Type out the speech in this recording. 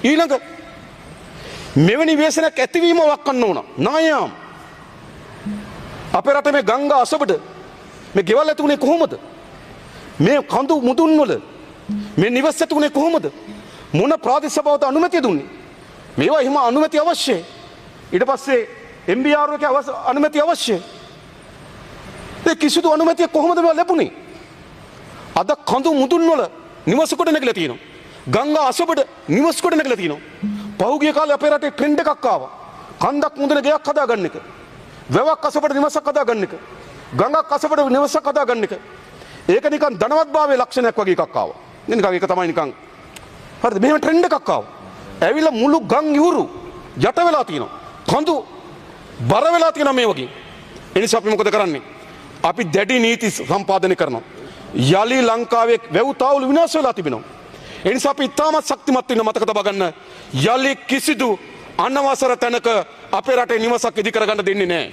ඊළඟ මෙවැනි ව්‍යසනයක් ඇතිවීම වළක්වන්න ඕන. නායම් අපේ රටේ මේ ගංගා අසබඩ මේ ගෙවල් ඇතුනේ කොහොමද? මේ කඳු මුදුන් වල මේ නිවස් ඇතුනේ කොහොමද? මොන ප්‍රාදේශ සභාවට අනුමැතිය දුන්නේ? මේවා හිම අනුමැතිය අවශ්‍යයි. ඊට පස්සේ MBR එකේ අනුමැතිය අවශ්‍යයි. ඒ කිසිදු අනුමැතිය කොහොමද මේවා ලැබුණේ? අද කඳු මුදුන් වල නිවස් කොට නැගලා තියෙනවා. ගංගා අසබඩ නිවස් කොට නැගලා තියෙනවා. පහුගිය කාලේ අපේ රටේ ට්‍රෙන්ඩ් එකක් ආවා. කන්දක් මුදුනේ ගෙයක් හදාගන්න එක. වැවක් අසබඩ නිවසක් හදාගන්න එක. ගඟක් අසබඩ නිවසක් හදාගන්න එක. ඒක නිකන් ධනවත්භාවයේ ලක්ෂණයක් වගේ එකක් ආවා. නිකන් ඒක තමයි නිකන් හරිද? මෙහෙම ට්‍රෙන්ඩ් එකක් ආවා. ඇවිල්ලා මුළු ගම් ඉවුරු යට වෙලා තියෙනවා. කඳු බර වෙලා තියෙනවා මේ වගේ. ඒ නිසා අපි මොකද කරන්නේ? අපි දැඩි නීති සම්පාදනය කරනවා. යලි ලංකාවේ වැව් තාවුළු විනාශ වෙලා තිබෙනවා. ඒ නිසා අපි ඉතාමත් ශක්තිමත් වෙන්න මතක තබා ගන්න. යලි කිසිදු අනවසර තැනක අපේ රටේ නිවසක් ඉදි කරගන්න දෙන්නේ නැහැ.